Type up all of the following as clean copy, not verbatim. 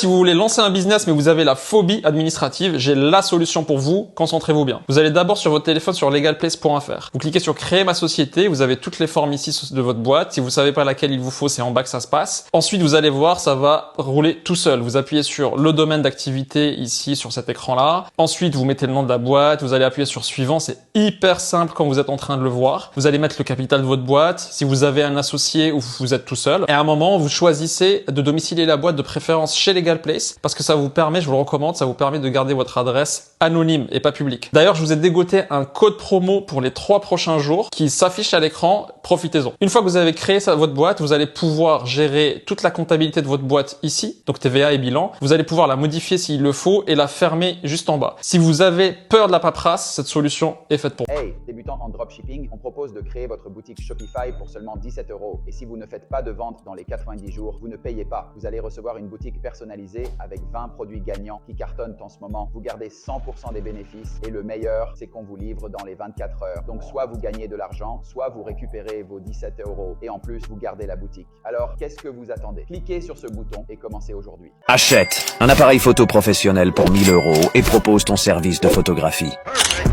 si vous voulez lancer un business mais vous avez la phobie administrative, j'ai la solution pour vous, concentrez-vous bien. Vous allez d'abord sur votre téléphone sur legalplace.fr. Vous cliquez sur créer ma société, vous avez toutes les formes ici de votre boîte. Si vous savez pas laquelle il vous faut, c'est en bas que ça se passe. Ensuite, vous allez voir, ça va rouler tout seul. Vous appuyez sur le domaine d'activité ici sur cet écran-là. Ensuite, vous mettez le nom de la boîte, vous allez appuyer sur suivant, c'est hyper simple quand vous êtes en train de le voir. Vous allez mettre le capital de votre boîte, si vous avez un associé ou vous êtes tout seul. Et à un moment, vous choisissez de domicilier la boîte de préférence chez LegalPlace parce que ça vous permet, je vous le recommande, ça vous permet de garder votre adresse anonyme et pas publique. D'ailleurs, je vous ai dégoté un code promo pour les 3 prochains jours qui s'affiche à l'écran. Profitez-en. Une fois que vous avez créé votre boîte, vous allez pouvoir gérer toute la comptabilité de votre boîte ici, donc TVA et bilan. Vous allez pouvoir la modifier s'il le faut et la fermer juste en bas. Si vous avez peur de la paperasse, cette solution est faite pour vous. Hey, débutant en dropshipping, on propose de créer votre boutique Shopify pour seulement 17 €. Et si vous ne faites pas de vente dans les 90 jours, vous ne payez pas. Vous allez recevoir une boutique personnalisée avec 20 produits gagnants qui cartonnent en ce moment. Vous gardez 100% des bénéfices et le meilleur, c'est qu'on vous livre dans les 24 heures. Donc soit vous gagnez de l'argent, soit vous récupérez vos 17 € et en plus vous gardez la boutique. Alors qu'est-ce que vous attendez? Cliquez sur ce bouton et commencez aujourd'hui. Achète un appareil photo professionnel pour 1000 € et propose ton service de photographie.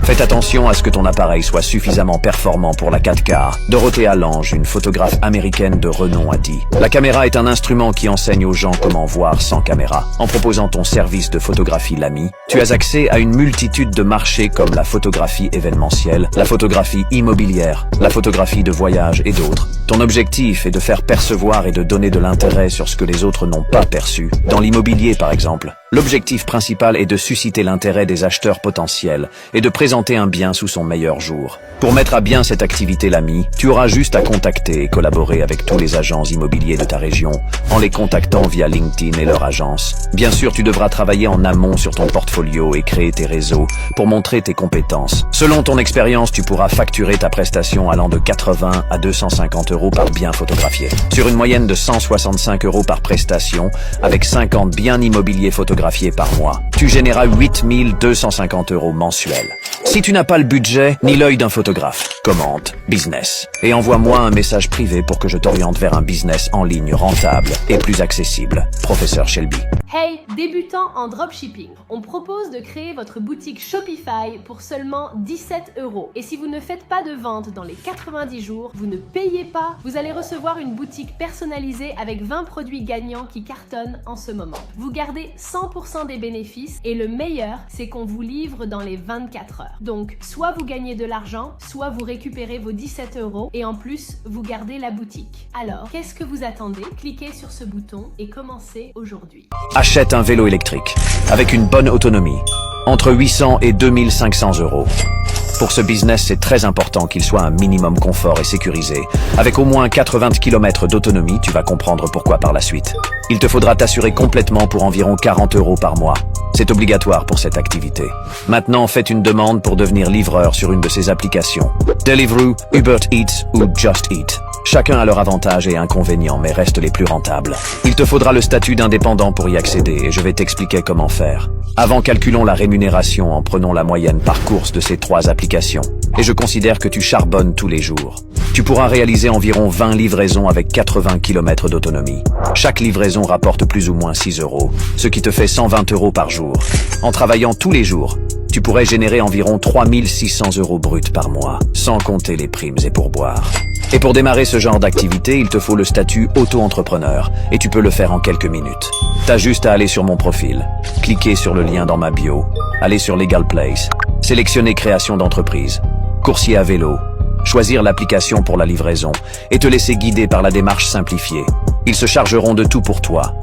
Faites attention à ce que ton appareil soit suffisamment performant pour la 4K. Dorothée Allange, une photographe américaine de renom, a dit « La caméra est un instrument qui enseigne aux gens comment voir sans caméra. En proposant ton service de photographie Lamy, tu as accès à une multitude de marchés comme la photographie événementielle, la photographie immobilière, la photographie de voyage et d'autres. Ton objectif est de faire percevoir et de donner de l'intérêt sur ce que les autres n'ont pas perçu. Dans l'immobilier, par exemple, l'objectif principal est de susciter l'intérêt des acheteurs potentiels et de présenter un bien sous son meilleur jour. Pour mettre à bien cette activité Lamy, tu auras juste à contacter et collaborer avec tous les agents immobiliers de ta région en les contactant via LinkedIn et leur agence. Bien sûr, tu devras travailler en amont sur ton portfolio et créer tes réseaux pour montrer tes compétences. Selon ton expérience, tu pourras facturer ta prestation allant de 80 à 250 € par bien photographié. Sur une moyenne de 165 € par prestation, avec 50 biens immobiliers photographiés par mois, tu généreras 8250 € mensuels. Si tu n'as pas le budget ni l'œil d'un photographe, commente business et envoie-moi un message privé pour que je t'oriente vers un business en ligne rentable et plus accessible. Professeur Shelby. Hey, débutant en dropshipping, on propose de créer votre boutique Shopify pour seulement 17 €. Et si vous ne faites pas de vente dans les 90 jours, vous ne payez pas, vous allez recevoir une boutique personnalisée avec 20 produits gagnants qui cartonnent en ce moment. Vous gardez 100% des bénéfices et le meilleur, c'est qu'on vous livre dans les 24 heures. Donc, soit vous gagnez de l'argent, soit vous récupérez vos 17 € et en plus, vous gardez la boutique. Alors, qu'est-ce que vous attendez? Cliquez sur ce bouton et commencez aujourd'hui. Achète un vélo électrique avec une bonne autonomie, entre 800 et 2500 €. Pour ce business, c'est très important qu'il soit un minimum confort et sécurisé. Avec au moins 80 km d'autonomie, tu vas comprendre pourquoi par la suite. Il te faudra t'assurer complètement pour environ 40 € par mois. C'est obligatoire pour cette activité. Maintenant, faites une demande pour devenir livreur sur une de ces applications. Deliveroo, Uber Eats ou Just Eat. Chacun a leur avantage et inconvénients, mais restent les plus rentables. Il te faudra le statut d'indépendant pour y accéder et je vais t'expliquer comment faire. Avant, calculons la rémunération en prenant la moyenne par course de ces 3 applications. Et je considère que tu charbonnes tous les jours. Tu pourras réaliser environ 20 livraisons avec 80 km d'autonomie. Chaque livraison rapporte plus ou moins 6 €, ce qui te fait 120 € par jour. En travaillant tous les jours, tu pourrais générer environ 3600 € bruts par mois, sans compter les primes et pourboires. Et pour démarrer ce genre d'activité, il te faut le statut auto-entrepreneur, et tu peux le faire en quelques minutes. T'as juste à aller sur mon profil, cliquer sur le lien dans ma bio, aller sur LegalPlace, sélectionner création d'entreprise, coursier à vélo, choisir l'application pour la livraison et te laisser guider par la démarche simplifiée. Ils se chargeront de tout pour toi,